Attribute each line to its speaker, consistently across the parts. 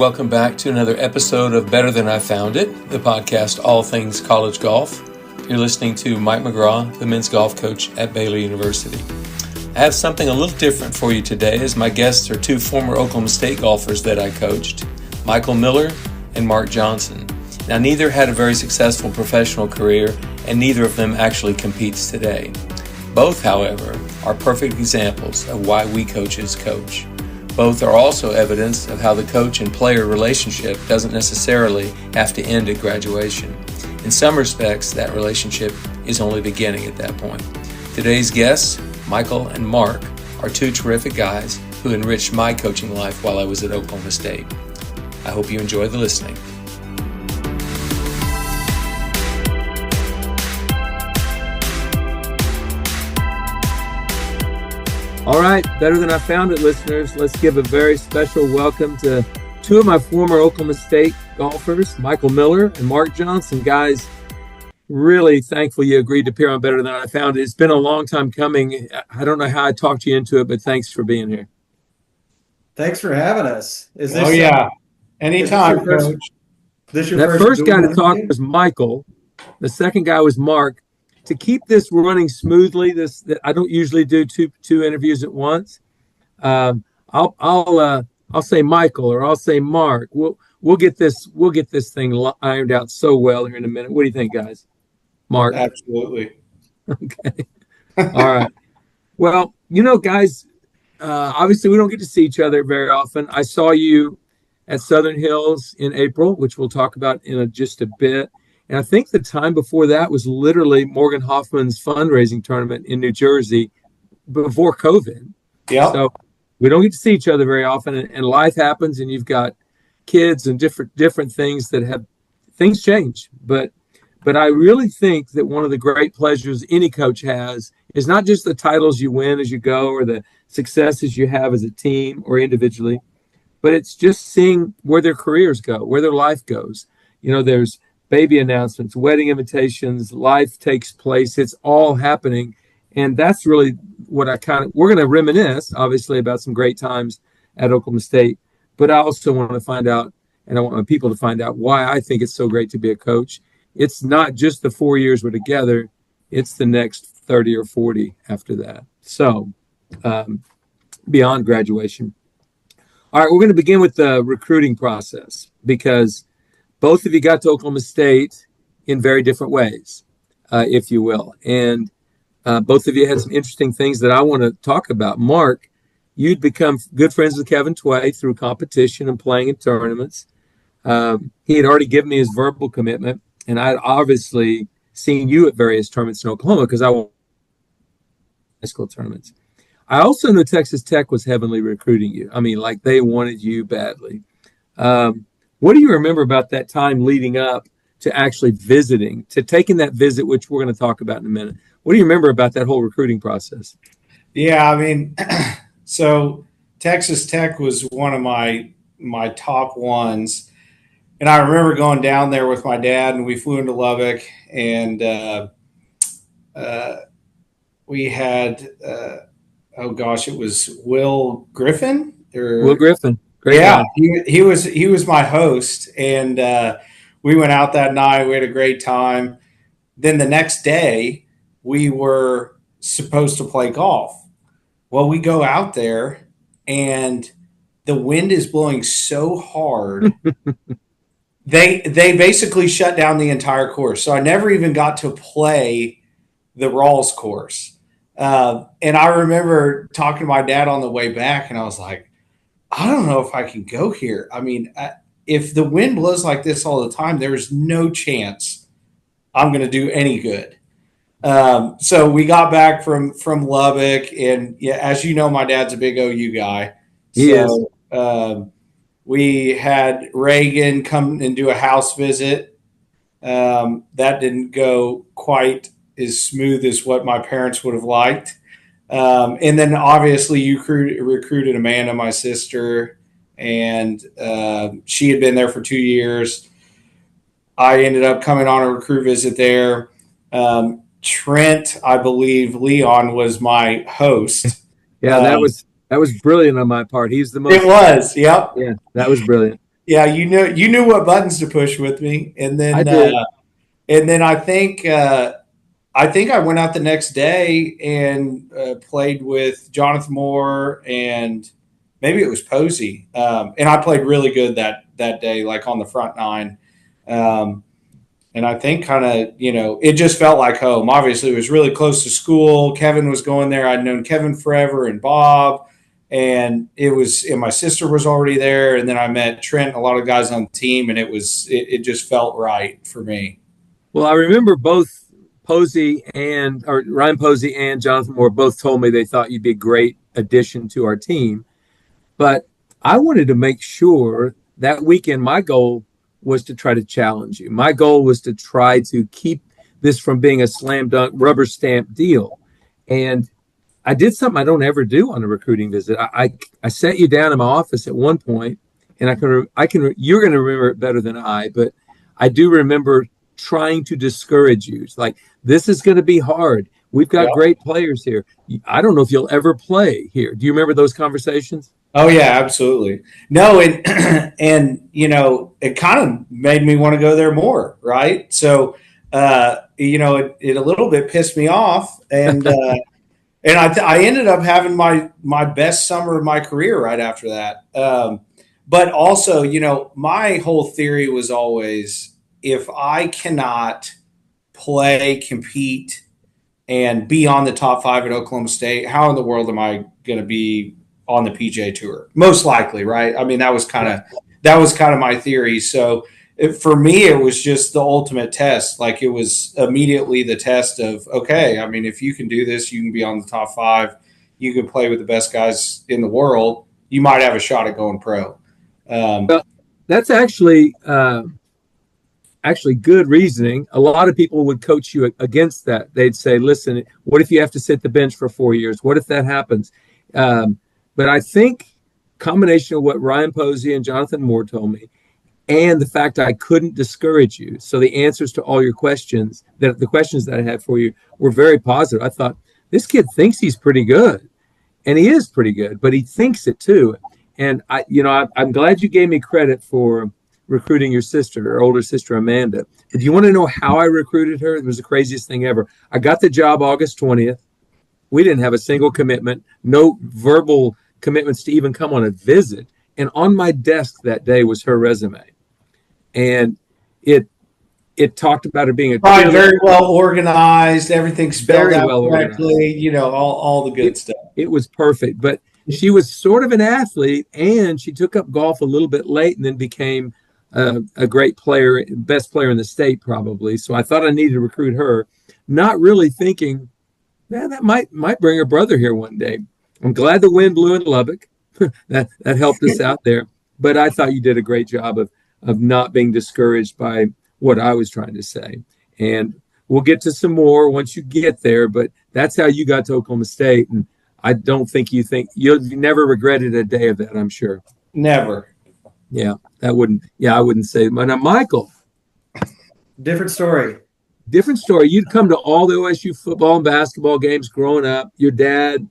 Speaker 1: Welcome back to another episode of Better Than I Found It, the podcast all things college golf. You're listening to Mike McGraw, the men's golf coach at Baylor University. I have something a little different for you today, as my guests are two former Oklahoma State golfers that I coached, Mikkel Miller and Mark Johnson. Now, neither had a very successful professional career, and neither of them actually competes today. Both, however, are perfect examples of why we coaches coach. Both are also evidence of how the coach and player relationship doesn't necessarily have to end at graduation. In some respects, that relationship is only beginning at that point. Today's guests, Mikkel and Mark, are two terrific guys who enriched my coaching life while I was at Oklahoma State. I hope you enjoy the listening. All right, Better Than I Found It listeners, let's give a very special welcome to two of my former Oklahoma State golfers, Mikkel Miller and Mark Johnson. Guys, really thankful you agreed to appear on Better Than I Found It. It's been a long time coming. I don't know how I talked you into it, but thanks for being here.
Speaker 2: Thanks for having us.
Speaker 3: Anytime, Coach.
Speaker 1: That first guy to talk was Mikkel. The second guy was Mark. To keep this running smoothly, I don't usually do two interviews at once. I'll say Mikkel or I'll say Mark. We'll get this thing ironed out so well here in a minute. What do you think, guys? Mark?
Speaker 3: Absolutely.
Speaker 1: Okay. All right. Well, guys, obviously we don't get to see each other very often. I saw you at Southern Hills in April, which we'll talk about in just a bit. And I think the time before that was literally Morgan Hoffman's fundraising tournament in New Jersey before COVID.
Speaker 3: Yeah.
Speaker 1: So we don't get to see each other very often, and life happens, and you've got kids and different things things change. But I really think that one of the great pleasures any coach has is not just the titles you win as you go or the successes you have as a team or individually, but it's just seeing where their careers go, where their life goes. There's baby announcements, wedding invitations, life takes place. It's all happening. And that's really what we're going to reminisce, obviously, about some great times at Oklahoma State. But I also want to find out, and I want my people to find out why I think it's so great to be a coach. It's not just the 4 years we're together. It's the next 30 or 40 after that. So beyond graduation. All right, we're going to begin with the recruiting process because both of you got to Oklahoma State in very different ways, if you will. And both of you had some interesting things that I want to talk about. Mark, you'd become good friends with Kevin Tway through competition and playing in tournaments. He had already given me his verbal commitment, and I'd obviously seen you at various tournaments in Oklahoma because I won high school tournaments. I also know Texas Tech was heavily recruiting you. I mean, like they wanted you badly. What do you remember about that time leading up to actually visiting, to taking that visit, which we're going to talk about in a minute? What do you remember about that whole recruiting process?
Speaker 3: Yeah, I mean, so Texas Tech was one of my top ones. And I remember going down there with my dad, and we flew into Lubbock, and we had, it was Will Griffin?
Speaker 1: Will Griffin. Great
Speaker 3: guy. He was my host, and we went out that night. We had a great time. Then the next day, we were supposed to play golf. Well, we go out there, and the wind is blowing so hard. They basically shut down the entire course. So I never even got to play the Rawls course. And I remember talking to my dad on the way back, and I was like, I don't know if I can go here. I mean, if the wind blows like this all the time, there's no chance I'm going to do any good. So we got back from Lubbock, and yeah, as you know, my dad's a big OU guy. We had Reagan come and do a house visit. That didn't go quite as smooth as what my parents would have liked. And then obviously you recruited Amanda, my sister, and she had been there for 2 years. I ended up coming on a recruit visit there. Trent, I believe Leon was my host.
Speaker 1: Yeah, that was brilliant on my part. He's the most.
Speaker 3: It was, yep.
Speaker 1: Yeah, that was brilliant.
Speaker 3: Yeah, you knew what buttons to push with me,
Speaker 1: I did.
Speaker 3: And then I think I went out the next day and played with Jonathan Moore and maybe it was Posey, and I played really good that day, like on the front nine. And I think kind of, it just felt like home. Obviously, it was really close to school. Kevin was going there. I'd known Kevin forever and Bob. And my sister was already there. And then I met Trent, and a lot of guys on the team. And it just felt right for me.
Speaker 1: Well, I remember both Ryan Posey and Jonathan Moore both told me they thought you'd be a great addition to our team. But I wanted to make sure that weekend my goal was to try to challenge you. My goal was to try to keep this from being a slam dunk rubber stamp deal. And I did something I don't ever do on a recruiting visit. I sat you down in my office at one point, and you're going to remember it better than I, but I do remember trying to discourage you. It's like, this is going to be hard. We've got great players here. I don't know if you'll ever play here. Do you remember those conversations?
Speaker 3: Oh yeah, absolutely. No, and it kind of made me want to go there more, right? So, it a little bit pissed me off, and I ended up having my best summer of my career right after that. But also, my whole theory was always, if I cannot play, compete, and be on the top 5 at Oklahoma State, how in the world am I going to be on the PGA Tour? Most likely, right? I mean, that was kind of my theory. So for me, it was just the ultimate test. Like, it was immediately the test of, okay, I mean, if you can do this, you can be on the top 5, you can play with the best guys in the world, you might have a shot at going pro.
Speaker 1: Well, that's actually good reasoning. A lot of people would coach you against that. They'd say, listen, what if you have to sit the bench for 4 years? What if that happens? But I think combination of what Ryan Posey and Jonathan Moore told me, and the fact I couldn't discourage you. So the answers to all your questions, the questions that I had for you, were very positive. I thought, this kid thinks he's pretty good, and he is pretty good, but he thinks it too. And I'm glad you gave me credit for recruiting your sister, or older sister, Amanda. But do you want to know how I recruited her? It was the craziest thing ever. I got the job August 20th. We didn't have a single commitment, no verbal commitments to even come on a visit. And on my desk that day was her resume. And it talked about her being
Speaker 3: very well organized, everything spelled out correctly, all the good stuff.
Speaker 1: It was perfect. But she was sort of an athlete, and she took up golf a little bit late and then became a great player, best player in the state probably. So I thought I needed to recruit her, not really thinking, man, that might bring her brother here one day. I'm glad the wind blew in Lubbock. that helped us out there. But I thought you did a great job of not being discouraged by what I was trying to say. And we'll get to some more once you get there, but that's how you got to Oklahoma State. And I don't think you never regretted a day of that, I'm sure.
Speaker 3: Never.
Speaker 1: Yeah, I wouldn't say. But now, Michael.
Speaker 2: Different story.
Speaker 1: You'd come to all the OSU football and basketball games growing up. Your dad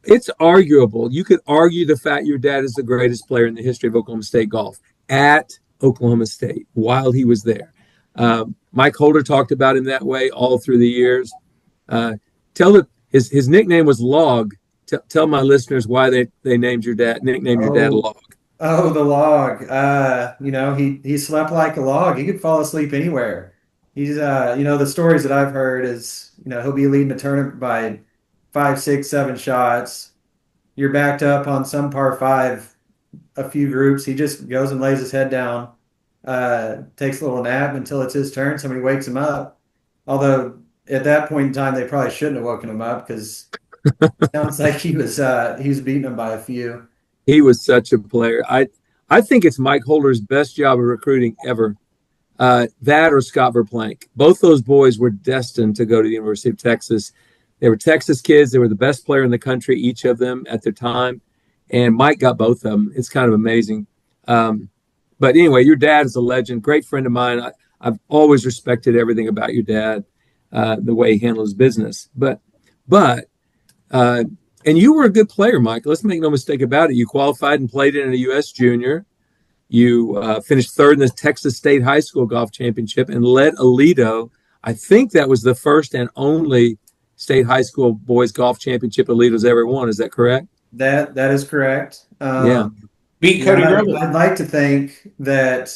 Speaker 1: it's arguable. You could argue the fact your dad is the greatest player in the history of Oklahoma State golf at Oklahoma State while he was there. Mike Holder talked about him that way all through the years. His nickname was Log. Tell my listeners why they nicknamed your dad Log.
Speaker 2: Oh, the Log. He slept like a log. He could fall asleep anywhere. He's the stories that I've heard is, he'll be leading a tournament by 5, 6, 7 shots. You're backed up on some par 5, a few groups. He just goes and lays his head down, takes a little nap until it's his turn. Somebody wakes him up. Although at that point in time, they probably shouldn't have woken him up because it sounds like he was beating him by a few.
Speaker 1: He was such a player. I think it's Mike Holder's best job of recruiting ever. That or Scott Verplank. Both those boys were destined to go to the University of Texas. They were Texas kids. They were the best player in the country, each of them at their time. And Mike got both of them. It's kind of amazing. But anyway, your dad is a legend, great friend of mine. I've always respected everything about your dad, the way he handles business. But And you were a good player, Mike. Let's make no mistake about it. You qualified and played in a U.S. Junior. You finished third in the Texas State High School Golf Championship and led Alito. I think that was the first and only State High School Boys Golf Championship Alito's ever won. Is that correct?
Speaker 2: That is correct.
Speaker 1: Yeah.
Speaker 3: Beat Cody Gribble.
Speaker 2: I'd like to think that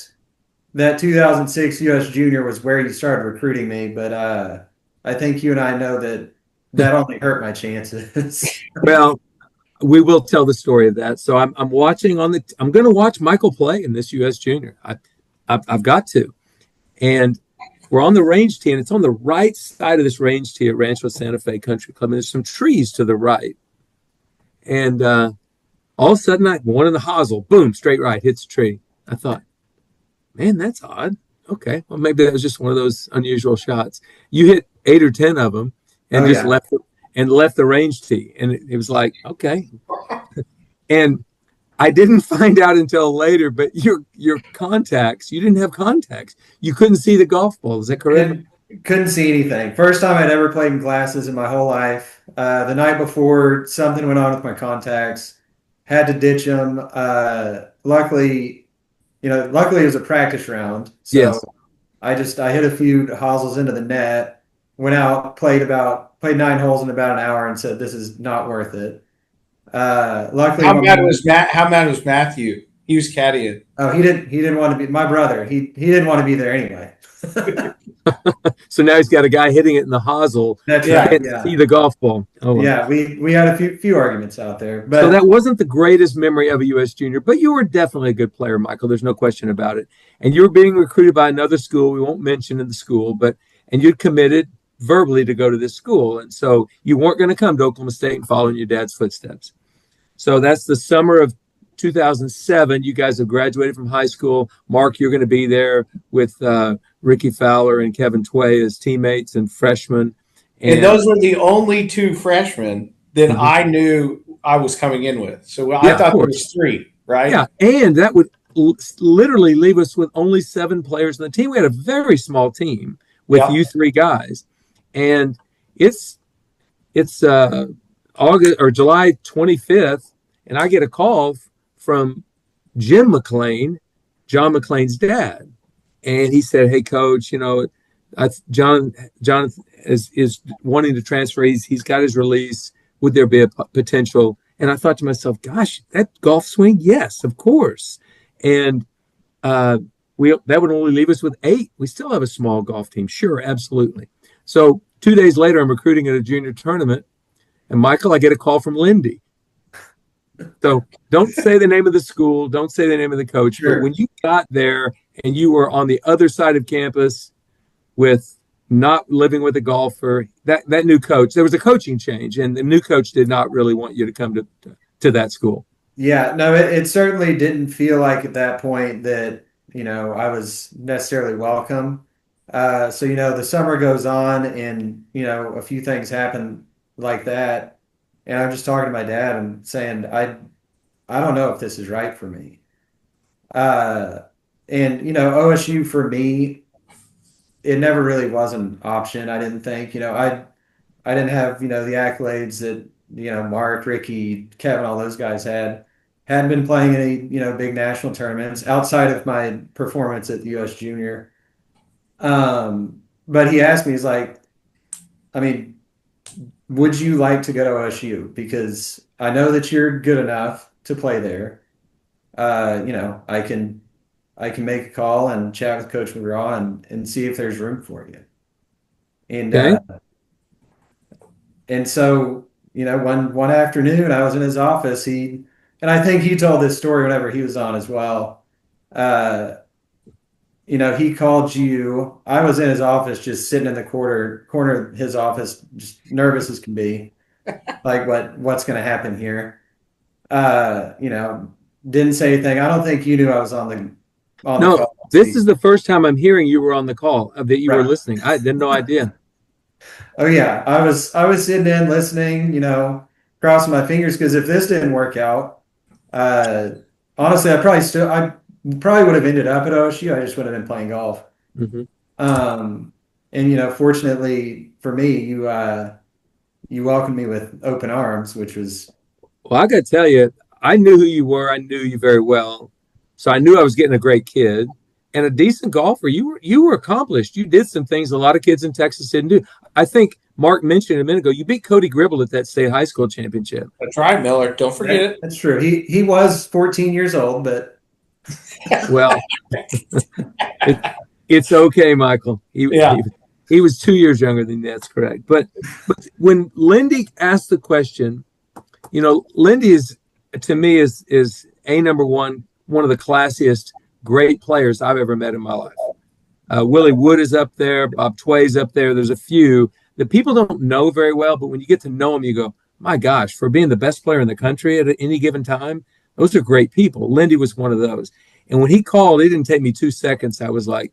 Speaker 2: 2006 U.S. Junior was where you started recruiting me, but I think you and I know that only hurt my chances.
Speaker 1: Well, we will tell the story of that. So I'm watching I'm going to watch Mikkel play in this U.S. Junior. I've got to. And we're on the range tee, and it's on the right side of this range tee at Rancho Santa Fe Country Club. And there's some trees to the right. And all of a sudden, one in the hosel, boom, straight right, hits a tree. I thought, man, that's odd. Okay, well, maybe that was just one of those unusual shots. You hit 8 or 10 of them and left the range tee. And it was like, okay. And I didn't find out until later, but your contacts, you didn't have contacts. You couldn't see the golf ball. Is that correct?
Speaker 2: Couldn't see anything. First time I'd ever played in glasses in my whole life. The night before, something went on with my contacts. Had to ditch them. Luckily it was a practice round. So
Speaker 1: yes.
Speaker 2: I hit a few hosels into the net, went out, played 9 holes in about an hour, and said, "This is not worth it." Luckily,
Speaker 3: how mad was Matthew? He was caddying.
Speaker 2: Oh, he didn't want to be my brother. He didn't want to be there anyway.
Speaker 1: So now he's got a guy hitting it in the hosel.
Speaker 2: That's right.
Speaker 1: Yeah. See the golf ball. Oh, wow.
Speaker 2: Yeah, we had a few arguments out there. But
Speaker 1: so that wasn't the greatest memory of a U.S. Junior, but you were definitely a good player, Michael. There's no question about it. And you were being recruited by another school. We won't mention in the school, and you'd committed verbally to go to this school. And so you weren't going to come to Oklahoma State and follow in your dad's footsteps. So that's the summer of 2007. You guys have graduated from high school. Mark, you're going to be there with Ricky Fowler and Kevin Tway as teammates and freshmen.
Speaker 3: And those were the only 2 freshmen that I knew I was coming in with. So I thought there was 3, right?
Speaker 1: Yeah, and that would literally leave us with only 7 players on the team. We had a very small team with you 3 guys. And it's August or July 25th, and I get a call from Jim McLean, John McLean's dad. And he said, "Hey, coach, John is wanting to transfer. He's got his release. Would there be a potential?" And I thought to myself, gosh, that golf swing? Yes, of course. And that would only leave us with 8. We still have a small golf team. Sure, absolutely. So 2 days later, I'm recruiting at a junior tournament. And Michael, I get a call from Lindy. So don't say the name of the school. Don't say the name of the coach. Sure. But when you got there and you were on the other side of campus with not living with a golfer, that new coach, there was a coaching change, and the new coach did not really want you to come to that school.
Speaker 2: Yeah, no, it certainly didn't feel like at that point that, I was necessarily welcome. So, the summer goes on and, a few things happen like that. And I'm just talking to my dad and saying, I don't know if this is right for me. And, OSU for me, it never really was an option. I didn't think, I didn't have, the accolades that, Mark, Ricky, Kevin, all those guys hadn't been playing any, big national tournaments outside of my performance at the U.S. Junior. But he asked me, he's like, would you like to go to OSU? Because I know that you're good enough to play there. I can make a call and chat with Coach McGraw and see if there's room for you. And
Speaker 1: okay.
Speaker 2: And so, one afternoon I was in his office. And I think he told this story whenever he was on as well. He called you. I was in his office, just sitting in the corner of his office, just nervous as can be, like what's going to happen here. Didn't say anything. I don't think you knew I was on the call.
Speaker 1: This is the first time I'm hearing you were on the call, that you were listening. I had no idea.
Speaker 2: Oh yeah, I was sitting in listening, crossing my fingers, because if this didn't work out, honestly, I probably would have ended up at OSU. I just would have been playing golf.
Speaker 1: Mm-hmm.
Speaker 2: And fortunately for me, you you welcomed me with open arms, which was
Speaker 1: Well, I got to tell you, I knew who you were. I knew you very well, so I knew I was getting a great kid and a decent golfer. You were accomplished. You did some things a lot of kids in Texas didn't do. I think Mark mentioned a minute ago. You beat Cody Gribble at that state high school championship.
Speaker 3: That's right, Miller. Don't forget it.
Speaker 2: That's true. He was 14 years old, but
Speaker 1: Well, it's okay, Michael. He was 2 years younger than you. That's correct. But when Lindy asked the question, Lindy is to me is number one of the classiest, great players I've ever met in my life. Willie Wood is up there. Bob Tway's up there. There's a few that people don't know very well, but when you get to know them, you go, my gosh, for being the best player in the country at any given time, those are great people. Lindy was one of those. And when he called, it didn't take me 2 seconds. I was like,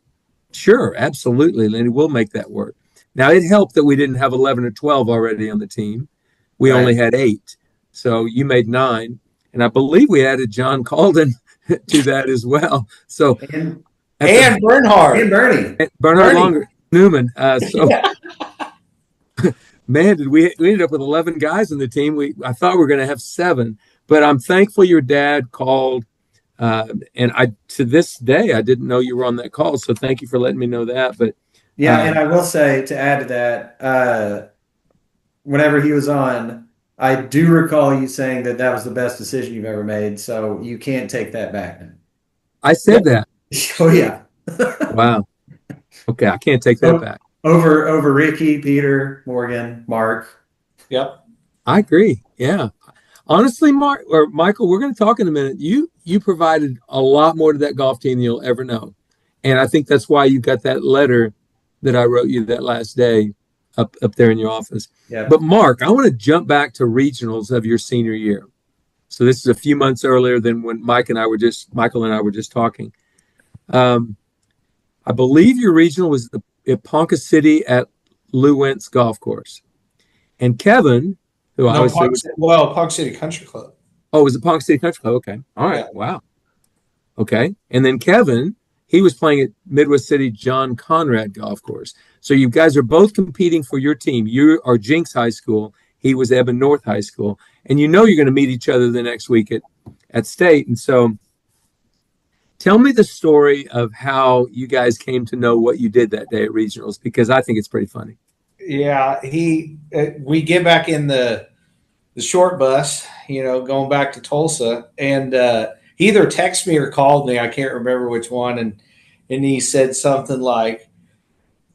Speaker 1: sure, absolutely, Lindy, we'll make that work. Now, it helped that we didn't have 11 or 12 already on the team. We only had 8. So you made 9. And I believe we added John Calden to that as well. So
Speaker 2: and
Speaker 3: Bernhard.
Speaker 2: And Bernie.
Speaker 1: Bernhard Longer, Newman. Man, we ended up with 11 guys on the team. I thought we were going to have 7. But I'm thankful your dad called. And to this day, I didn't know you were on that call. So thank you for letting me know that. But
Speaker 2: yeah, and I will say, to add to that, whenever he was on, I do recall you saying that was the best decision you've ever made. So you can't take that back now.
Speaker 1: I said that.
Speaker 2: Oh, yeah.
Speaker 1: Wow. Okay, I can't take that back.
Speaker 2: Over Ricky, Peter, Morgan, Mark.
Speaker 3: Yep.
Speaker 1: I agree. Yeah. Honestly, Michael, we're going to talk in a minute. You provided a lot more to that golf team than you'll ever know. And I think that's why you got that letter that I wrote you that last day up there in your office.
Speaker 2: Yeah.
Speaker 1: But Mark, I want to jump back to regionals of your senior year. So this is a few months earlier than when Michael and I were just talking. I believe your regional was at Ponca City at Lou Wentz Golf Course. And Kevin, who I was
Speaker 3: Ponca City Country Club.
Speaker 1: Oh, it was a Ponca City Country Club. Okay. All right. Yeah. Wow. Okay. And then Kevin, he was playing at Midwest City John Conrad Golf Course. So you guys are both competing for your team. You are Jinx High School. He was Eben North High School. And you're going to meet each other the next week at State. And so tell me the story of how you guys came to know what you did that day at regionals, because I think it's pretty funny.
Speaker 3: Yeah. We get back in the short bus, going back to Tulsa, and he either texted me or called me. I can't remember which one. And he said something like,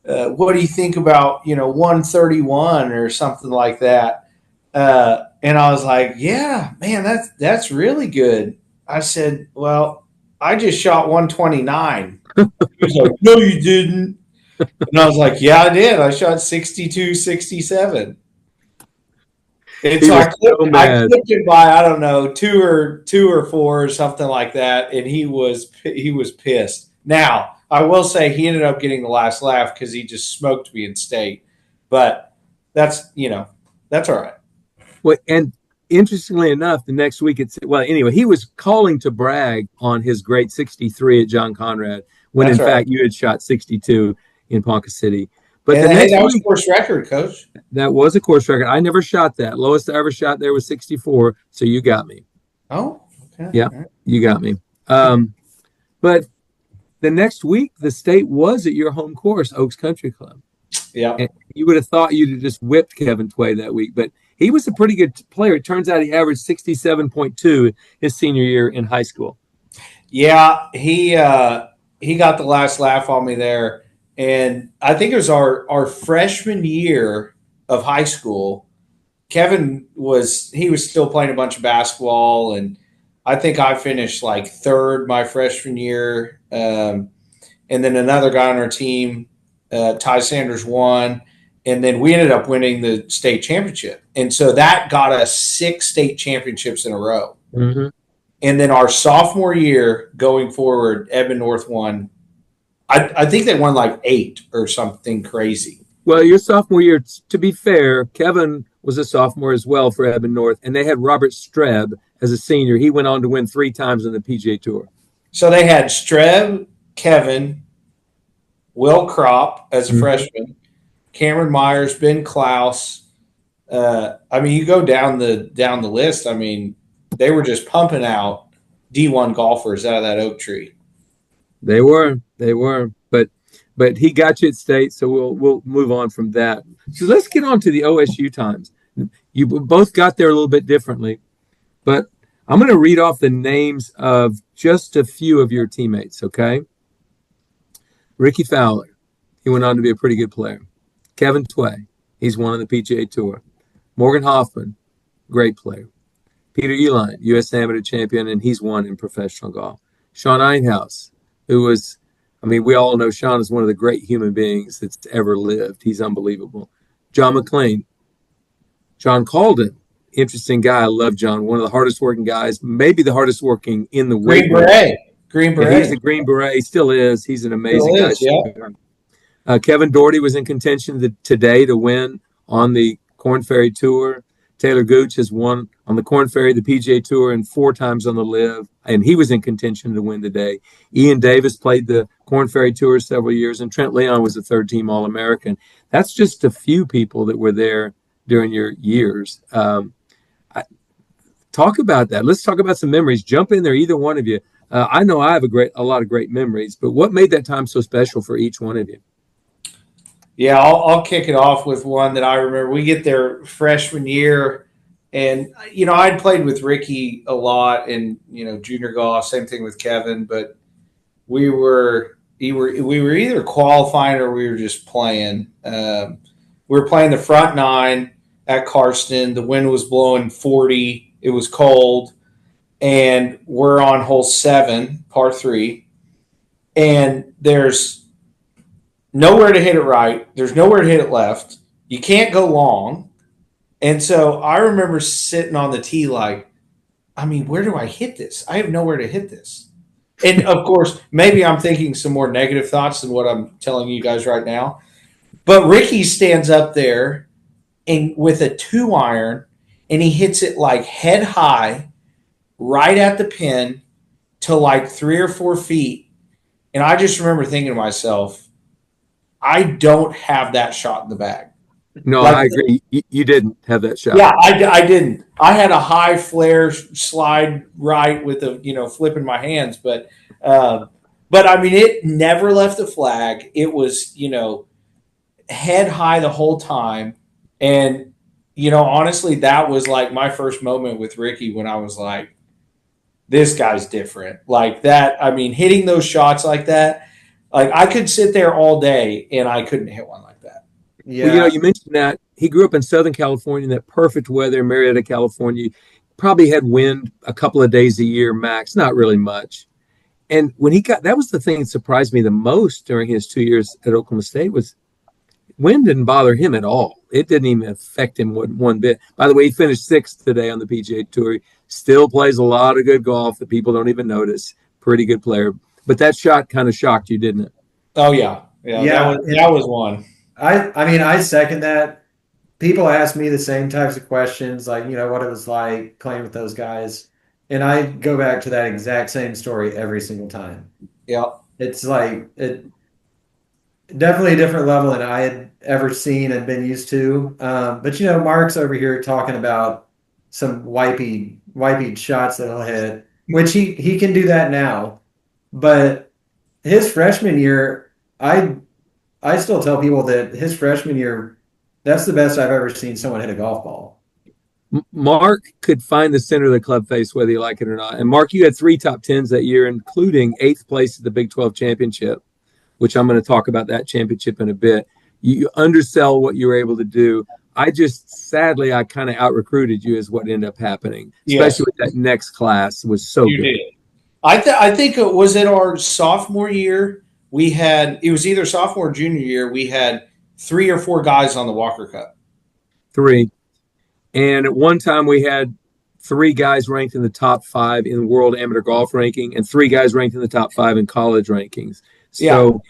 Speaker 3: what do you think about, 131 or something like that? And I was like, yeah, man, that's really good. I said, well, I just shot 129. He was like, no, you didn't. And I was like, yeah, I did. I shot 62, 67. And so I clipped him by, I don't know, two or four or something like that, and he was pissed. Now, I will say he ended up getting the last laugh because he just smoked me in State. But that's all right.
Speaker 1: Well, and interestingly enough, the next week he was calling to brag on his great 63 at John Conrad when that's in fact you had shot 62 in Ponca City. But
Speaker 3: that was a course record, Coach.
Speaker 1: That was a course record. I never shot that. Lowest I ever shot there was 64. So you got me.
Speaker 3: Oh, okay.
Speaker 1: Yeah, you got me. But the next week, the State was at your home course, Oaks Country Club.
Speaker 3: Yeah.
Speaker 1: And you would have thought you'd have just whipped Kevin Tway that week, but he was a pretty good player. It turns out he averaged 67.2 his senior year in high school.
Speaker 3: Yeah, he got the last laugh on me there. And I think it was our freshman year of high school. Kevin was still playing a bunch of basketball, and I think I finished like third my freshman year. And then another guy on our team, Ty Sanders, won. And then we ended up winning the state championship. And so that got us 6 state championships in a row.
Speaker 1: Mm-hmm.
Speaker 3: And then our sophomore year going forward, Eben North won. I think they won like 8 or something crazy.
Speaker 1: Well, your sophomore year, to be fair, Kevin was a sophomore as well for Eben North, and they had Robert Streb as a senior. He went on to win 3 times on the PGA Tour.
Speaker 3: So they had Streb, Kevin, Will Kropp as a freshman, Cameron Myers, Ben Klaus, I mean, you go down the list. I mean, they were just pumping out D1 golfers out of that oak tree.
Speaker 1: They were, but he got you at state, so we'll move on from that. So let's get on to the OSU times. You both got there a little bit differently, but I'm going to read off the names of just a few of your teammates, okay? Ricky Fowler, he went on to be a pretty good player. Kevin Tway, he's won on the PGA Tour. Morgan Hoffman, great player. Peter Uihlein, U.S. Amateur champion, and he's won in professional golf. Sean Einhaus, who was, I mean, we all know Sean is one of the great human beings that's ever lived. He's unbelievable. John McClain, John Calden, interesting guy. I love John. One of the hardest working guys, maybe the hardest working in the
Speaker 3: Green Beret. Green Beret.
Speaker 1: Yeah, he's a Green Beret. He still is. He's an amazing guy. Yeah. Kevin Doherty was in contention today to win on the Korn Ferry Tour. Taylor Gooch has won on the Korn Ferry, the PGA Tour, and 4 times on the Live, and he was in contention to win today. Ian Davis played the Korn Ferry Tour several years, and Trent Leon was a third-team All-American. That's just a few people that were there during your years. Talk about that. Let's talk about some memories. Jump in there, either one of you. I know I have a lot of great memories, but what made that time so special for each one of you?
Speaker 3: Yeah, I'll kick it off with one that I remember. We get there freshman year, and I'd played with Ricky a lot in junior golf. Same thing with Kevin, but we were either qualifying or we were just playing. We were playing the front 9 at Karsten. The wind was blowing 40. It was cold, and we're on hole 7, par 3, and there's nowhere to hit it right. There's nowhere to hit it left. You can't go long. And so I remember sitting on the tee like, I mean, where do I hit this? I have nowhere to hit this. And, of course, maybe I'm thinking some more negative thoughts than what I'm telling you guys right now. But Ricky stands up there and with a 2-iron, and he hits it like head high right at the pin to like 3 or 4 feet. And I just remember thinking to myself, I don't have that shot in the bag.
Speaker 1: No, I agree. You didn't have that shot.
Speaker 3: Yeah, I didn't. I had a high flare slide right with flipping my hands, but I mean, it never left the flag. It was head high the whole time, and honestly, that was like my first moment with Ricky when I was like, this guy's different. Like that. I mean, hitting those shots like that. Like, I could sit there all day, and I couldn't hit one like that.
Speaker 1: Yeah. Well, you mentioned that. He grew up in Southern California in that perfect weather, Marietta, California. Probably had wind a couple of days a year max, not really much. And when that was the thing that surprised me the most during his 2 years at Oklahoma State was wind didn't bother him at all. It didn't even affect him one bit. By the way, he finished 6th today on the PGA Tour. He still plays a lot of good golf that people don't even notice. Pretty good player. But that shot kind of shocked you, didn't it?
Speaker 3: Oh, yeah. That was one.
Speaker 2: I mean, I second that. People ask me the same types of questions, like, what it was like playing with those guys. And I go back to that exact same story every single time.
Speaker 3: Yeah.
Speaker 2: It's like, it definitely a different level than I had ever seen and been used to. But, Mark's over here talking about some wipey shots that he'll hit, which he can do that now. But his freshman year, I still tell people that his freshman year, that's the best I've ever seen someone hit a golf ball.
Speaker 1: Mark could find the center of the club face, whether you like it or not. And Mark, you had 3 top 10s that year, including 8th place at the Big 12 championship, which I'm going to talk about that championship in a bit. You undersell what you were able to do. Sadly, I kind of out-recruited you is what ended up happening, especially with that next class was so good.
Speaker 3: Did. I think it was in our sophomore year. It was either sophomore or junior year. We had 3 or 4 guys on the Walker Cup.
Speaker 1: 3. And at one time we had 3 guys ranked in the top 5 in the world amateur golf ranking and 3 guys ranked in the top 5 in college rankings. So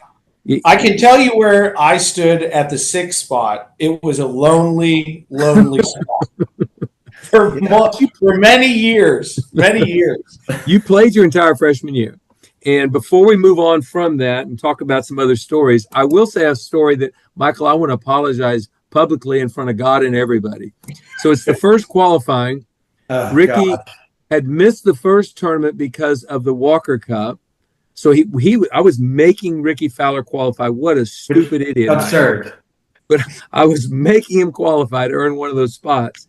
Speaker 3: I can tell you where I stood at the 6th spot. It was a lonely spot. For many years.
Speaker 1: You played your entire freshman year. And before we move on from that and talk about some other stories, I will say a story that, Michael, I want to apologize publicly in front of God and everybody. So it's the first qualifying.
Speaker 2: Oh,
Speaker 1: Ricky
Speaker 2: God.
Speaker 1: had missed the first tournament because of the Walker Cup. So I was making Ricky Fowler qualify. What a stupid idiot.
Speaker 2: Absurd.
Speaker 1: But I was making him qualify to earn one of those spots.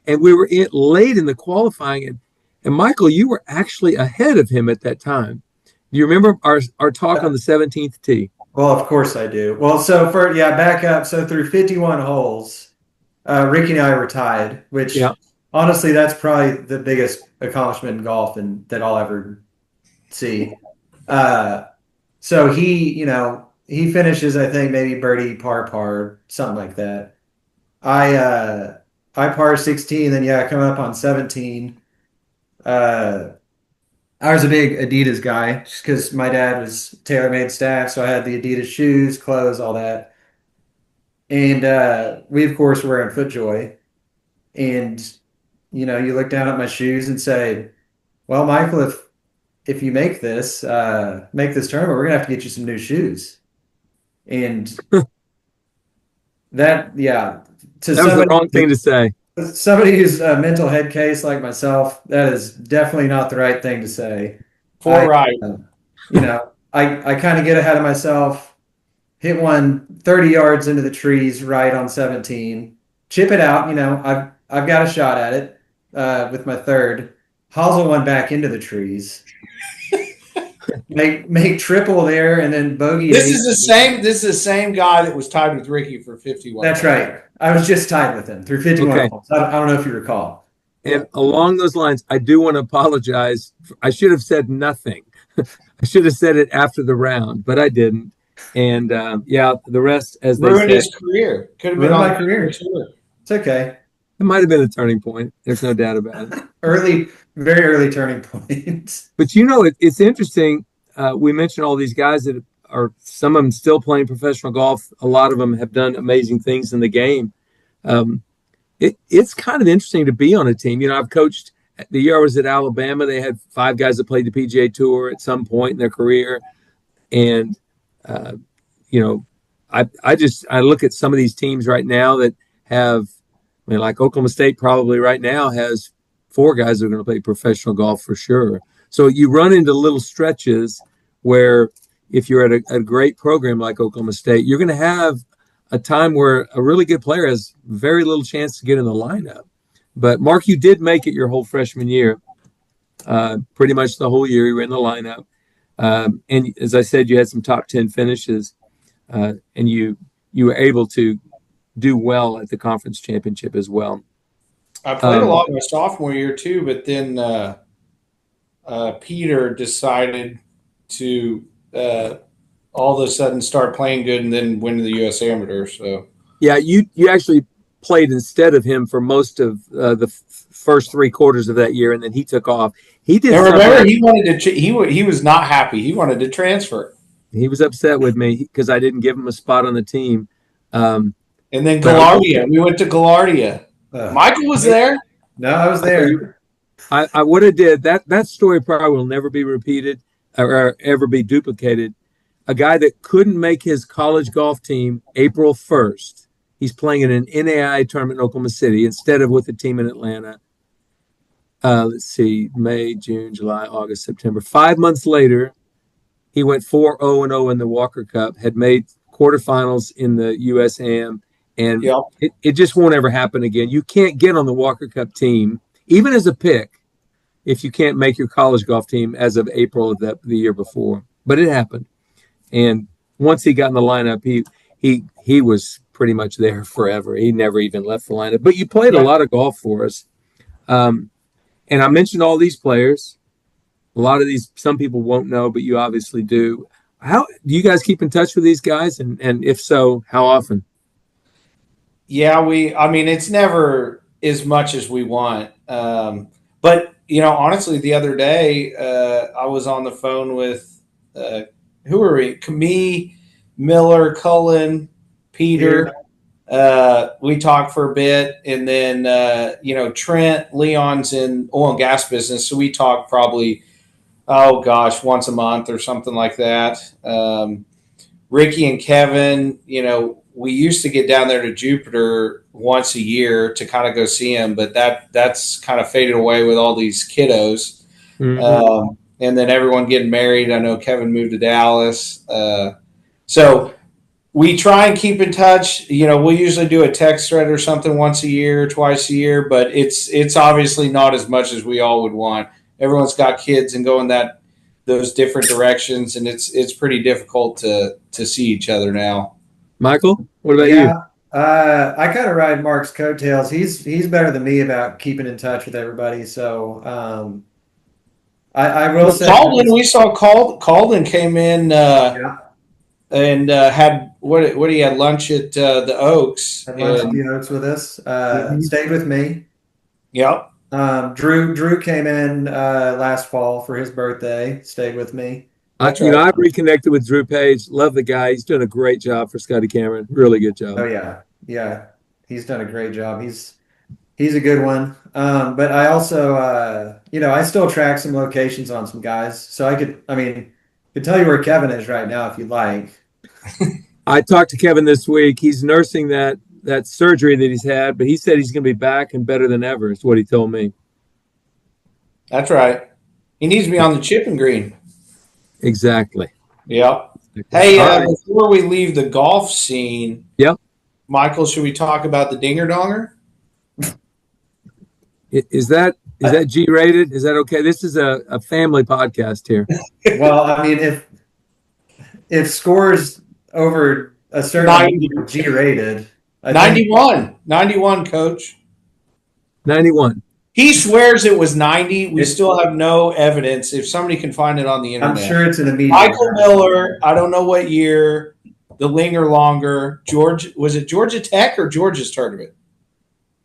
Speaker 1: And we were late in the qualifying. And Michael, you were actually ahead of him at that time. Do you remember our talk on the 17th tee?
Speaker 2: Well, of course I do. Well, back up. So through 51 holes, Ricky and I were tied, which honestly, that's probably the biggest accomplishment in golf that I'll ever see. So he finishes, I think, maybe birdie, par, something like that. I par 16, then coming up on 17. I was a big Adidas guy just because my dad was TaylorMade staff, so I had the Adidas shoes, clothes, all that. And we, of course, were wearing FootJoy. And, you look down at my shoes and say, well, Michael, if you make this tournament, we're going to have to get you some new shoes. And
Speaker 1: that was the wrong thing to say.
Speaker 2: Somebody who's a mental head case like myself, that is definitely not the right thing to say.
Speaker 3: Right.
Speaker 2: I kind of get ahead of myself, hit one 30 yards into the trees right on 17, chip it out. I've got a shot at it with my third, hosel one back into the trees, make triple there, and then bogey.
Speaker 3: This is the same guy that was tied with Ricky for 51.
Speaker 2: That's right. I was just tied with him through 51 holes. I don't know if you recall.
Speaker 1: And along those lines, I do want to apologize. I should have said nothing. I should have said it after the round, but I didn't. And the rest, as they
Speaker 3: ruined
Speaker 1: said,
Speaker 3: his career. Could have been on my career.
Speaker 2: It's okay.
Speaker 1: It might have been a turning point. There's no doubt about it.
Speaker 2: Very early turning point.
Speaker 1: But it's interesting. We mentioned all these guys that are, some of them still playing professional golf. A lot of them have done amazing things in the game. It's kind of interesting to be on a team. I've coached the year I was at Alabama. They had 5 guys that played the PGA Tour at some point in their career. And, I look at some of these teams right now that have, like Oklahoma State probably right now has 4 guys that are going to play professional golf for sure. So you run into little stretches where if you're at a great program like Oklahoma State, you're going to have a time where a really good player has very little chance to get in the lineup. But Mark, you did make it your whole freshman year, pretty much the whole year you were in the lineup. And as I said, you had some top 10 finishes, and you were able to do well at the conference championship as well.
Speaker 3: I played a lot my sophomore year too, but then Peter decided to all of a sudden start playing good and then win the U.S. Amateur. So
Speaker 1: you actually played instead of him for most of the first 3 quarters of that year, and then he took off. He did.
Speaker 3: And remember, he wanted to. He was not happy. He wanted to transfer.
Speaker 1: He was upset with me because I didn't give him a spot on the team.
Speaker 3: And then Gaillardia. We went to Gaillardia. Michael was there.
Speaker 2: No, I was there.
Speaker 1: I would have did that story probably will never be repeated or ever be duplicated. A guy that couldn't make his college golf team April 1st. He's playing in an NAIA tournament in Oklahoma City instead of with the team in Atlanta. Let's see, May, June, July, August, September. 5 months later, he went 4-0-0 in the Walker Cup, had made quarterfinals in the US Am, and it just won't ever happen again. You can't get on the Walker Cup team, even as a pick, if you can't make your college golf team as of April of the year before. But it happened. And once he got in the lineup, he was pretty much there forever. He never even left the lineup. But you played a lot of golf for us. And I mentioned all these players. A lot of these, some people won't know, but you obviously do. How do you guys keep in touch with these guys? And if so, how often?
Speaker 3: Yeah, it's never as much as we want. But, honestly, the other day, I was on the phone with, who are we? Camille, Miller, Cullen, Peter. We talked for a bit, and then, Trent, Leon's in oil and gas business. So we talk probably, once a month or something like that. Ricky and Kevin, we used to get down there to Jupiter once a year to kind of go see him, but that's kind of faded away with all these kiddos.
Speaker 1: Mm-hmm.
Speaker 3: And then everyone getting married. I know Kevin moved to Dallas. So we try and keep in touch. We'll usually do a text thread or something once a year, twice a year, but it's obviously not as much as we all would want. Everyone's got kids and going those different directions, and it's pretty difficult to see each other now.
Speaker 1: Michael, what about you?
Speaker 2: I kind of ride Mark's coattails. He's better than me about keeping in touch with everybody. So I will say,
Speaker 3: we saw Calden came in and had what he had lunch at the Oaks.
Speaker 2: Had lunch at the Oaks with us. Stayed with me.
Speaker 3: Yep.
Speaker 2: Drew came in last fall for his birthday. Stayed with me.
Speaker 1: I've reconnected with Drew Page. Love the guy. He's done a great job for Scotty Cameron. Really good job.
Speaker 2: Oh yeah. He's done a great job. He's a good one. But I also, I still track some locations on some guys. So I could tell you where Kevin is right now if you'd like.
Speaker 1: I talked to Kevin this week. He's nursing that surgery that he's had, but he said he's going to be back and better than ever. Is what he told me.
Speaker 3: That's right. He needs to be on the chipping green.
Speaker 1: Exactly.
Speaker 3: Yep. Hey, before we leave the golf scene, Michael, should we talk about the dinger donger?
Speaker 1: Is that G-rated? Is that okay? This is a family podcast here.
Speaker 2: Well, if scores over a certain G-rated,
Speaker 3: 91, coach.
Speaker 1: 91.
Speaker 3: He swears it was 90. We still have no evidence. If somebody can find it on the internet,
Speaker 2: I'm sure it's in the media.
Speaker 3: Michael Miller, I don't know what year. The Linger Longer. Was it Georgia Tech or Georgia's tournament?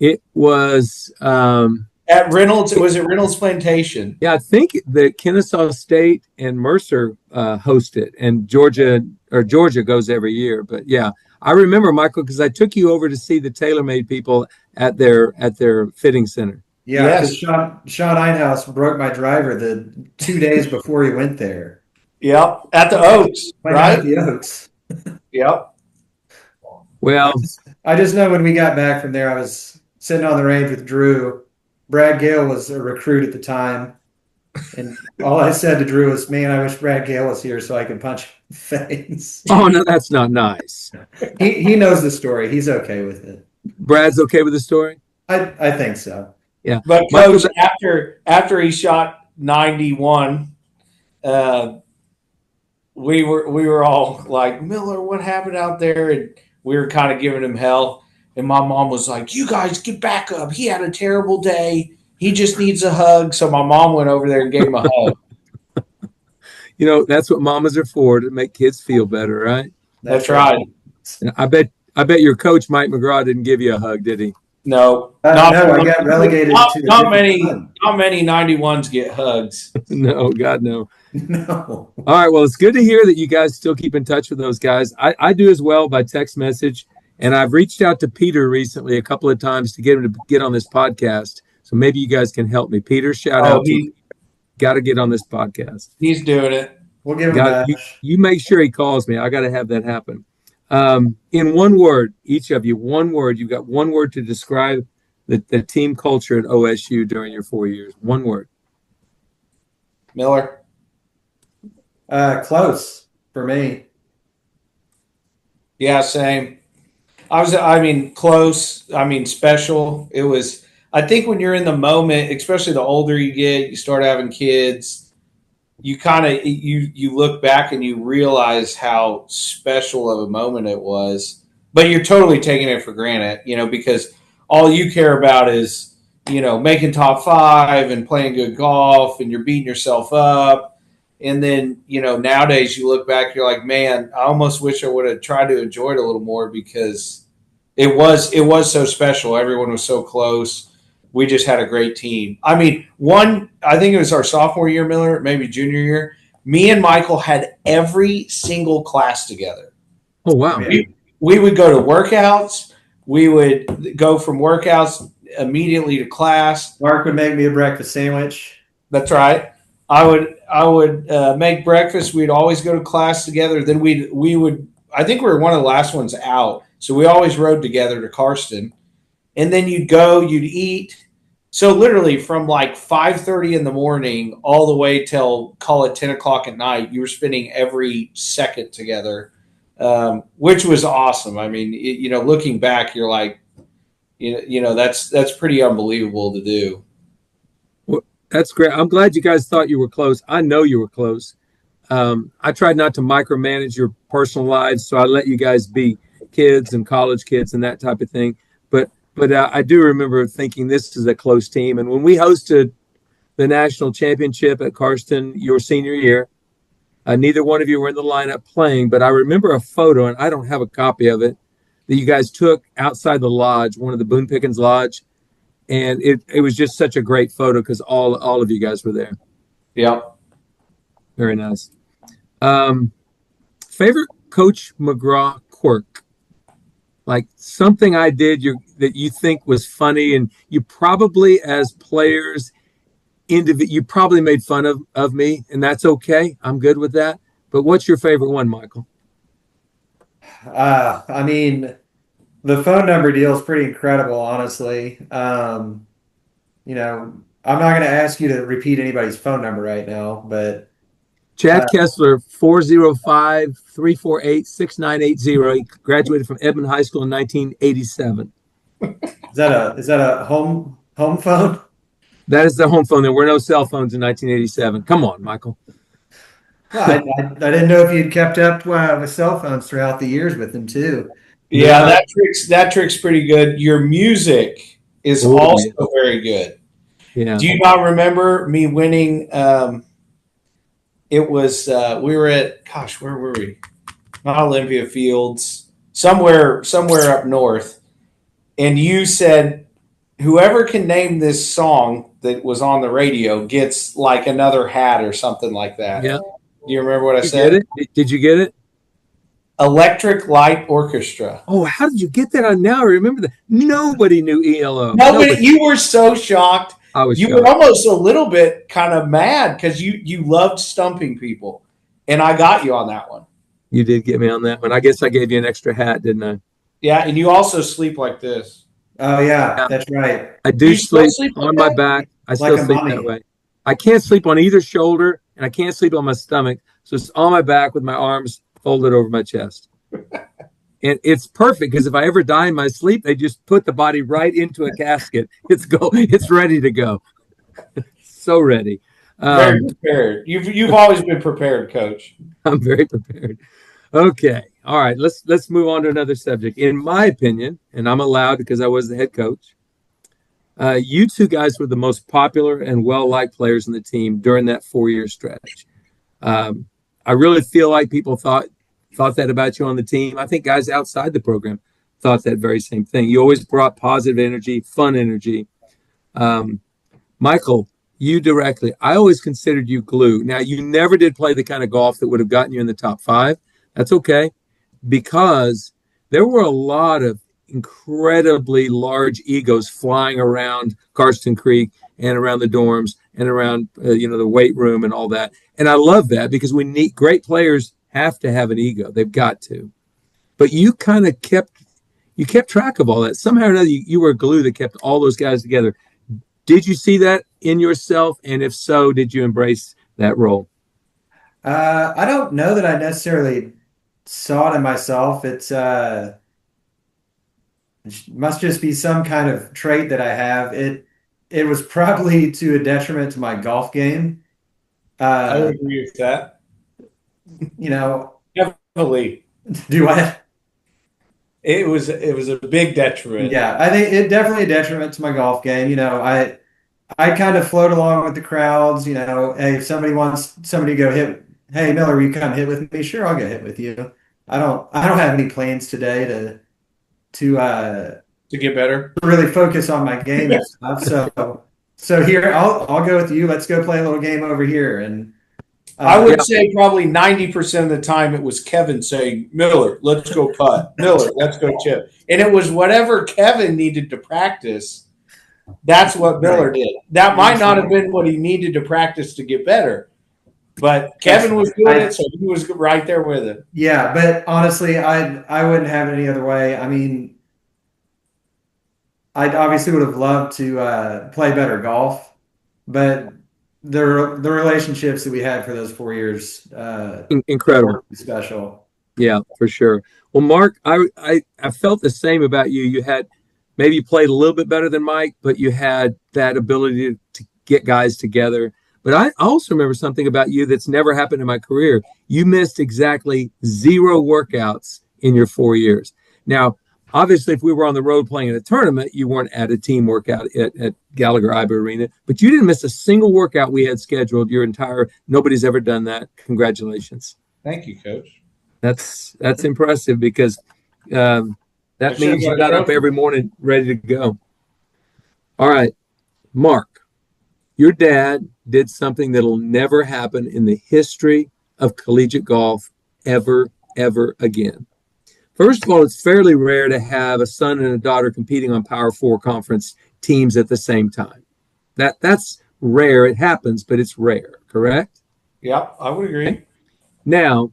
Speaker 1: It was
Speaker 3: at Reynolds. Was it Reynolds Plantation?
Speaker 1: Yeah, I think that Kennesaw State and Mercer host it, and Georgia goes every year. But yeah, I remember, Michael, because I took you over to see the TaylorMade people at their fitting center.
Speaker 2: Yeah, yes. Sean Einhaus broke my driver the 2 days before he went there.
Speaker 3: Yep, at the Oaks, right?
Speaker 2: At the Oaks.
Speaker 3: Yep.
Speaker 1: Well,
Speaker 2: I just know when we got back from there, I was sitting on the range with Drew. Brad Gale was a recruit at the time. And all I said to Drew was, man, I wish Brad Gale was here so I could punch him in the face.
Speaker 1: Oh, no, that's not nice.
Speaker 2: He knows the story. He's okay with it.
Speaker 1: Brad's okay with the story?
Speaker 2: I think so.
Speaker 1: Yeah.
Speaker 3: But Coach, after he shot 91, we were all like, Miller, what happened out there? And we were kind of giving him hell. And my mom was like, you guys get back up. He had a terrible day. He just needs a hug. So my mom went over there and gave him a hug.
Speaker 1: That's what mamas are for, to make kids feel better, right?
Speaker 3: That's right.
Speaker 1: And I bet your coach, Mike McGraw, didn't give you a hug, did he?
Speaker 3: No.
Speaker 2: No, I got relegated to
Speaker 3: not many 91s get hugs.
Speaker 1: No, God, no.
Speaker 2: No.
Speaker 1: All right, well, it's good to hear that you guys still keep in touch with those guys. I do as well by text message, and I've reached out to Peter recently a couple of times to get him to get on this podcast, so maybe you guys can help me. Peter, shout out to you. Got to get on this podcast.
Speaker 3: He's doing it.
Speaker 2: We'll give him that.
Speaker 1: You make sure he calls me. I got to have that happen. In one word, each of you, one word. You've got one word to describe the team culture at OSU during your 4 years. One word.
Speaker 3: Miller.
Speaker 2: Close for me.
Speaker 3: Yeah, same. Close. Special. It was. I think when you're in the moment, especially the older you get, you start having kids. You kind of you look back and you realize how special of a moment it was, but you're totally taking it for granted, because all you care about is, making top 5 and playing good golf, and you're beating yourself up. And then, nowadays you look back, you're like, man, I almost wish I would have tried to enjoy it a little more, because it was so special. Everyone was so close. We just had a great team. I think it was our sophomore year, Miller, maybe junior year. Me and Michael had every single class together.
Speaker 1: Oh, wow.
Speaker 3: We would go to workouts. We would go from workouts immediately to class.
Speaker 2: Mark would make me a breakfast sandwich.
Speaker 3: That's right. I would make breakfast. We'd always go to class together. Then we would. I think we were one of the last ones out, So we always rode together to Karsten. And then you'd go, you'd eat. So literally from like 5:30 in the morning all the way till, call it 10 o'clock at night, you were spending every second together, which was awesome. I mean, looking back, you're like, that's pretty unbelievable to do.
Speaker 1: Well, that's great. I'm glad you guys thought you were close. I know you were close. I tried not to micromanage your personal lives, so I let you guys be kids and college kids and that type of thing. But I do remember thinking this is a close team. And when we hosted the national championship at Karsten your senior year, neither one of you were in the lineup playing, but I remember a photo, and I don't have a copy of it, that you guys took outside the lodge, one of the Boone Pickens Lodge. And it was just such a great photo because all of you guys were there.
Speaker 3: Yeah.
Speaker 1: Very nice. Favorite Coach McGraw quirk? Like something I did that you think was funny, and you probably, as players, you probably made fun of me, and that's okay. I'm good with that. But what's your favorite one, Michael?
Speaker 2: I mean, the phone number deal is pretty incredible, honestly. I'm not going to ask you to repeat anybody's phone number right now, but
Speaker 1: Chad Kessler, 405-348-6980. He graduated from Edmond High School in 1987.
Speaker 2: Is that a home phone?
Speaker 1: That is the home phone. There were no cell phones in 1987. Come on, Michael.
Speaker 2: Well, I didn't know if you'd kept up with cell phones throughout the years with them too.
Speaker 3: Yeah, that trick's pretty good. Your music is also very good.
Speaker 1: Yeah.
Speaker 3: Do you not remember me winning? It was we were at, gosh, where were we? Not Olympia Fields, somewhere up north, and you said, whoever can name this song that was on the radio gets like another hat or something like that.
Speaker 1: Yeah.
Speaker 3: Do you remember what I
Speaker 1: said?
Speaker 3: Get
Speaker 1: it? Did you get it?
Speaker 3: Electric Light Orchestra.
Speaker 1: Oh, how did you get that on now? I remember that. Nobody knew ELO.
Speaker 3: Nobody. You were so shocked.
Speaker 1: I was
Speaker 3: You
Speaker 1: shocked.
Speaker 3: were almost a little bit kind of mad because you loved stumping people, and I got you on that one.
Speaker 1: You did get me on that one. I guess I gave you an extra hat, didn't I?
Speaker 3: Yeah, and you also sleep like this.
Speaker 2: Oh, yeah, that's right.
Speaker 1: I do sleep on my back. I still sleep that way. I can't sleep on either shoulder, and I can't sleep on my stomach. So it's on my back with my arms folded over my chest. And it's perfect because if I ever die in my sleep, they just put the body right into a casket. It's ready to go. So ready.
Speaker 3: Very prepared. You've always been prepared, Coach.
Speaker 1: I'm very prepared. Okay. All right. Let's move on to another subject. In my opinion, and I'm allowed because I was the head coach, you two guys were the most popular and well-liked players in the team during that 4-year stretch. I really feel like people thought that about you on the team. I think guys outside the program thought that very same thing. You always brought positive energy, fun energy. Michael, you directly, I always considered you glue. Now, you never did play the kind of golf that would have gotten you in the top 5. That's okay, because there were a lot of incredibly large egos flying around Karsten Creek and around the dorms and around the weight room and all that. And I love that because we need great players have to have an ego. They've got to. But you kind of kept track of all that. Somehow or another, you were a glue that kept all those guys together. Did you see that in yourself? And if so, did you embrace that role?
Speaker 2: I don't know that I necessarily saw it in myself. It must just be some kind of trait that I have. It was probably to a detriment to my golf game.
Speaker 3: I would agree with that. Definitely.
Speaker 2: Do I?
Speaker 3: It was a big detriment.
Speaker 2: Yeah, I think it definitely a detriment to my golf game. I kind of float along with the crowds. Hey, if somebody wants somebody to go hit, hey Miller, will you come hit with me? Sure, I'll go hit with you. I don't have any plans today to
Speaker 3: get better,
Speaker 2: to really focus on my game and stuff. So here I'll go with you. Let's go play a little game over here. And
Speaker 3: I would say probably 90% of the time it was Kevin saying, Miller, let's go putt. Miller, let's go chip. And it was whatever Kevin needed to practice. That's what Miller did. That might not have been what he needed to practice to get better, But Kevin was doing it, so he was right there with it.
Speaker 2: Yeah, but honestly, I wouldn't have it any other way. I mean, I obviously would have loved to play better golf, but the relationships that we had for those 4 years,
Speaker 1: Incredible.
Speaker 2: special.
Speaker 1: Yeah, for sure. Well, Mark, I felt the same about you. You had maybe you played a little bit better than Mike, but you had that ability to get guys together. But I also remember something about you that's never happened in my career. You missed exactly 0 workouts in your 4 years. Now, obviously, if we were on the road playing in a tournament, you weren't at a team workout at Gallagher-Iba Arena, but you didn't miss a single workout we had scheduled your entire. Nobody's ever done that. Congratulations.
Speaker 3: Thank you, Coach.
Speaker 1: That's impressive because that means you got up every morning ready to go. All right, Mark, your dad did something that'll never happen in the history of collegiate golf ever again. First of all, it's fairly rare to have a son and a daughter competing on Power 4 conference teams at the same time. That's rare. It happens, but it's rare, correct?
Speaker 3: Yeah, I would agree.
Speaker 1: Okay. Now,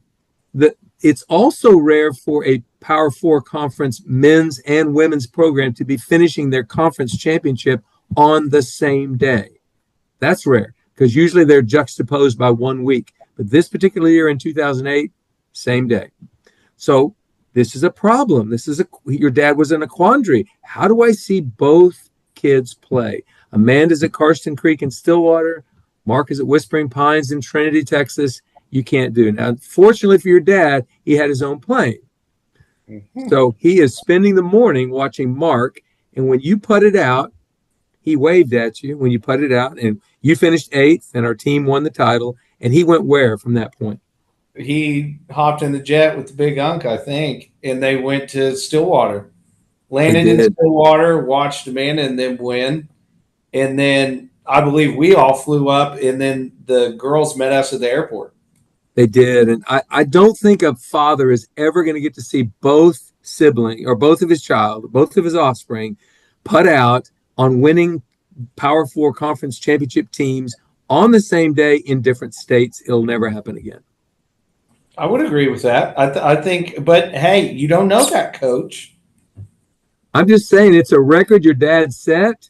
Speaker 1: it's also rare for a Power 4 conference men's and women's program to be finishing their conference championship on the same day. That's rare because usually they're juxtaposed by 1 week. But this particular year in 2008, same day. So this is a problem. Your dad was in a quandary. How do I see both kids play? Amanda's at Karsten Creek in Stillwater. Mark is at Whispering Pines in Trinity, Texas. You can't do it. Now, fortunately for your dad, he had his own plane. Mm-hmm. So he is spending the morning watching Mark. And when you putted out, he waved at you when you putted out, and you finished 8th, and our team won the title. And he went where from that point?
Speaker 3: He hopped in the jet with the big unk, I think, and they went to Stillwater. Landed in Stillwater, watched Amanda and then win. And then I believe we all flew up, and then the girls met us at the airport.
Speaker 1: They did. And I don't think a father is ever going to get to see both siblings or both of his offspring put out on winning Power 4 conference championship teams on the same day in different states. It'll never happen again.
Speaker 3: I would agree with that. I think, but hey, you don't know that, Coach.
Speaker 1: I'm just saying it's a record your dad set.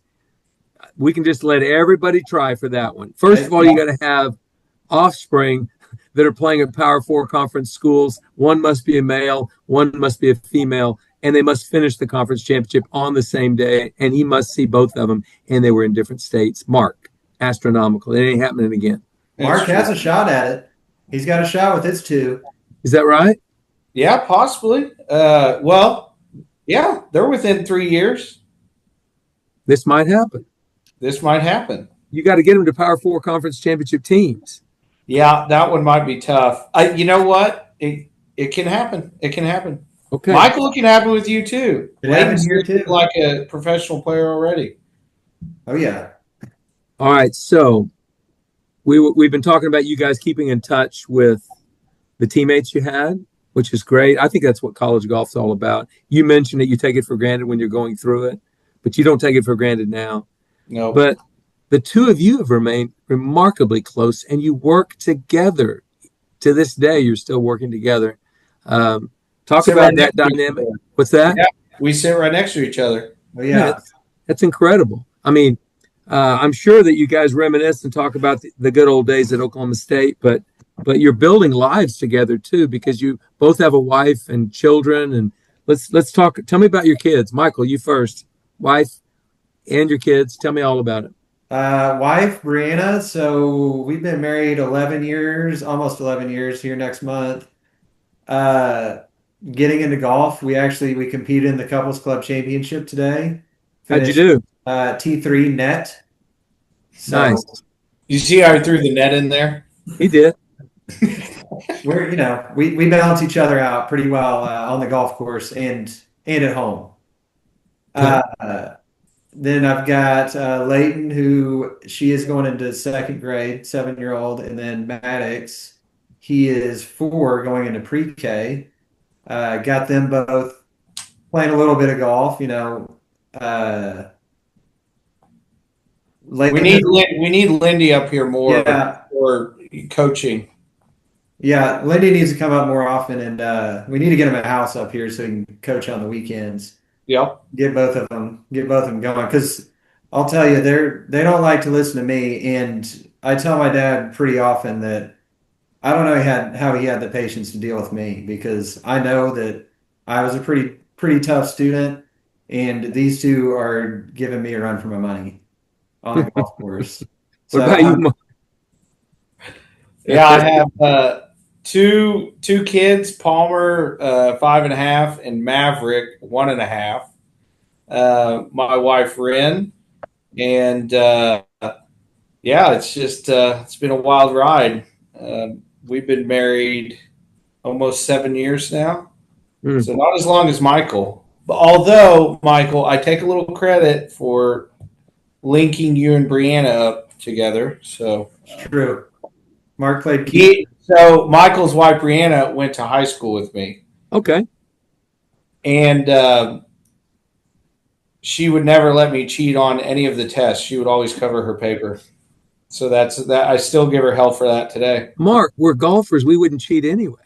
Speaker 1: We can just let everybody try for that one. First of all, you got to have offspring that are playing at Power 4 conference schools. One must be a male, one must be a female, and they must finish the conference championship on the same day, and he must see both of them, and they were in different states. Mark, astronomical. It ain't happening again.
Speaker 2: Mark has a shot at it. He's got a shot with his 2.
Speaker 1: Is that right?
Speaker 3: Yeah, possibly. Well, yeah, they're within 3 years.
Speaker 1: This might happen.
Speaker 3: You
Speaker 1: got to get them to Power 4 conference championship teams.
Speaker 3: Yeah, that one might be tough. You know what? It can happen. It can happen.
Speaker 1: Okay.
Speaker 3: Michael, it can happen with you too.
Speaker 2: It happens here too.
Speaker 3: Like a professional player already.
Speaker 2: Oh yeah.
Speaker 1: All right. So we've been talking about you guys keeping in touch with the teammates you had, which is great. I think that's what college golf's all about. You mentioned that you take it for granted when you're going through it, but you don't take it for granted now.
Speaker 3: No.
Speaker 1: But the two of you have remained remarkably close, and you work together. To this day, you're still working together. Talk about that dynamic. What's that?
Speaker 3: Yeah, we sit right next to each other.
Speaker 2: Well, yeah.
Speaker 1: That's incredible. I mean, I'm sure that you guys reminisce and talk about the good old days at Oklahoma State, but you're building lives together too, because you both have a wife and children. And let's talk. Tell me about your kids. Michael, you first. Wife and your kids. Tell me all about it.
Speaker 2: Wife, Brianna. So we've been married 11 years, almost 11 years here next month. Getting into golf, we competed in the Couples Club Championship today.
Speaker 1: How'd you do?
Speaker 2: T3 net. So
Speaker 1: nice.
Speaker 3: You see how I threw the net in there?
Speaker 1: He did.
Speaker 2: we balance each other out pretty well on the golf course and at home. Then I've got Layton, who she is going into 2nd grade, 7-year-old, and then Maddox, he is 4 going into pre-K. Got them both playing a little bit of golf, We need
Speaker 3: Lindy up here more.
Speaker 2: Yeah.
Speaker 3: Or coaching.
Speaker 2: Yeah, Lindy needs to come up more often, and we need to get him a house up here so he can coach on the weekends.
Speaker 3: Yep.
Speaker 2: Get both of them going. Because I'll tell you, they don't like to listen to me, and I tell my dad pretty often that I don't know how he had the patience to deal with me, because I know that I was a pretty tough student, and these two are giving me a run for my money on the golf course.
Speaker 1: What about you, Mark?
Speaker 3: Yeah, I have two kids, Palmer 5.5 and Maverick 1.5. My wife Ren, and it's been a wild ride. We've been married almost 7 years now, so not as long as Michael. But although, Michael, I take a little credit for linking you and Brianna up together. So
Speaker 2: it's true. Mark played key.
Speaker 3: So Michael's wife Brianna went to high school with me.
Speaker 1: Okay.
Speaker 3: And she would never let me cheat on any of the tests. She would always cover her paper. So that's that. I still give her hell for that today.
Speaker 1: Mark, we're golfers. We wouldn't cheat anyway.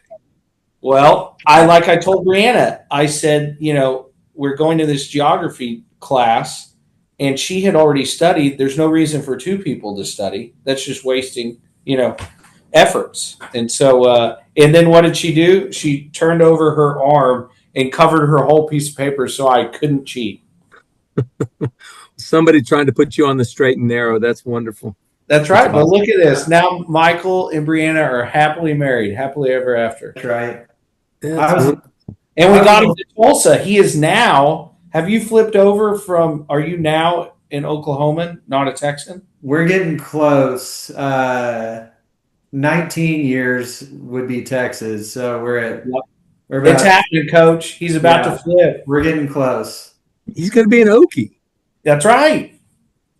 Speaker 3: Well, I told Brianna, I said, we're going to this geography class, and she had already studied. There's no reason for two people to study. That's just wasting, efforts. And so, and then what did she do? She turned over her arm and covered her whole piece of paper so I couldn't cheat.
Speaker 1: Somebody trying to put you on the straight and narrow. That's wonderful.
Speaker 3: That's right. But look at this. Now Michael and Brianna are happily married, happily ever after.
Speaker 2: That's right.
Speaker 3: And we got him to Tulsa. He is now, have you flipped over are you now in Oklahoma, not a Texan?
Speaker 2: We're getting close. 19 years would be Texas. So
Speaker 3: it's happening, Coach. He's about to flip.
Speaker 2: We're getting close.
Speaker 1: He's going to be an Okie. That's
Speaker 3: right.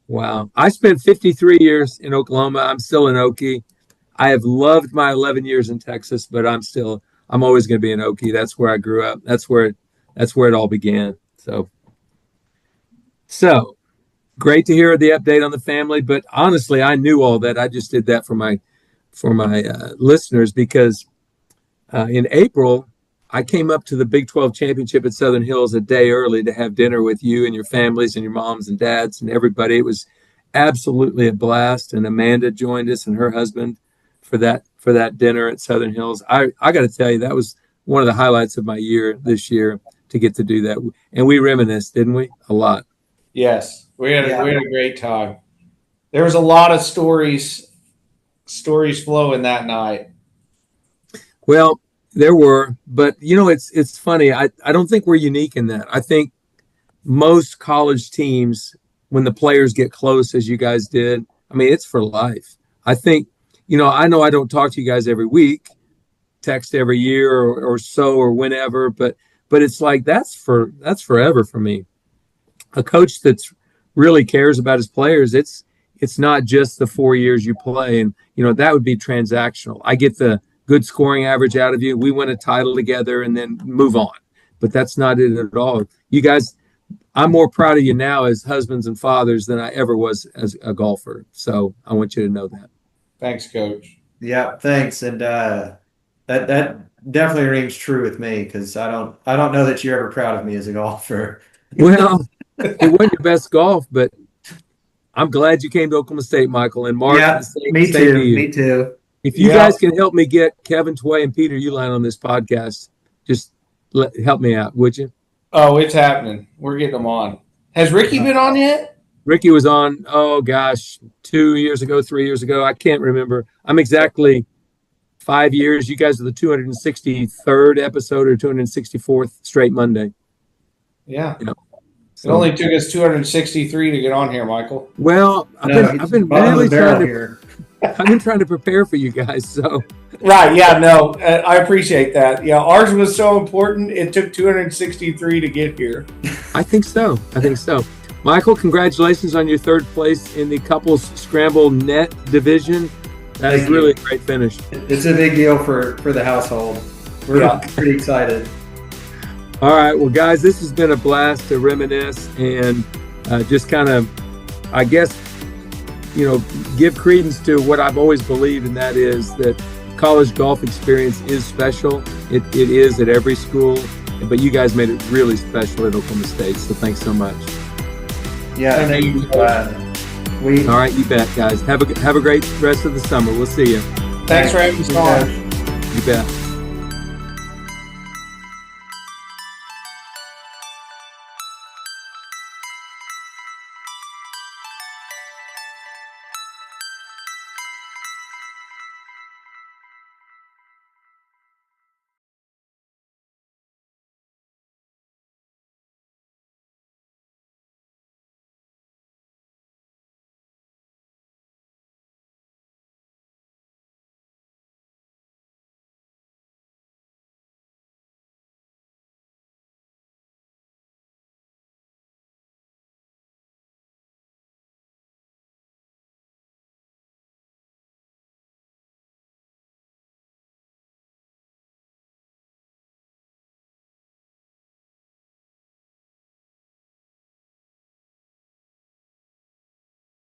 Speaker 1: Wow. I spent 53 years in Oklahoma. I'm still an Okie. I have loved my 11 years in Texas, but I'm always going to be an Okie. That's where I grew up. That's where it all began. So great to hear the update on the family. But honestly, I knew all that. I just did that for my listeners, because in April, I came up to the Big 12 Championship at Southern Hills a day early to have dinner with you and your families and your moms and dads and everybody. It was absolutely a blast. And Amanda joined us and her husband for that dinner at Southern Hills. I got to tell you, that was one of the highlights of my year this year, to get to do that. And we reminisced, didn't we? A lot.
Speaker 3: Yes, we had a great time. There was a lot of stories flowing that night.
Speaker 1: Well, there were, but it's funny. I don't think we're unique in that. I think most college teams, when the players get close, as you guys did, it's for life. I think, I know I don't talk to you guys every week, text every year or so or whenever, but it's like that's forever for me. A coach that's really cares about his players, it's not just the 4 years you play, and that would be transactional. I get the good scoring average out of you. We win a title together and then move on. But that's not it at all. You guys, I'm more proud of you now as husbands and fathers than I ever was as a golfer. So I want you to know that.
Speaker 3: Thanks, Coach.
Speaker 2: Yeah, thanks. And that definitely rings true with me, because I don't know that you're ever proud of me as a golfer.
Speaker 1: Well, it wasn't your best golf, but I'm glad you came to Oklahoma State, Michael. And Mark,
Speaker 2: me too.
Speaker 1: If you guys can help me get Kevin Tway and Peter Uline on this podcast, just help me out, would you?
Speaker 3: Oh, it's happening. We're getting them on. Has Ricky been on yet?
Speaker 1: Ricky was on, 2 years ago, 3 years ago. I can't remember. I'm exactly 5 years. You guys are the 263rd episode or 264th straight Monday.
Speaker 3: Yeah. So, it only took us 263 to get on here, Michael.
Speaker 1: Well, I've been really trying to I've been trying to prepare for you guys. So
Speaker 3: right, yeah, no, I appreciate that. Yeah, ours was so important. It took 263 to get here.
Speaker 1: I think so. Michael, congratulations on your third place in the couples scramble net division. That is really a great finish.
Speaker 2: It's a big deal for the household. We're pretty excited.
Speaker 1: All right, well, guys, this has been a blast to reminisce and just kind of, I guess, give credence to what I've always believed, and that is that college golf experience is special. It is at every school, but you guys made it really special at Oklahoma State. So thanks so much.
Speaker 2: Yeah, thank you.
Speaker 1: All right, you bet, guys. Have a great rest of the summer. We'll see you.
Speaker 3: Thanks for having us on.
Speaker 1: You bet.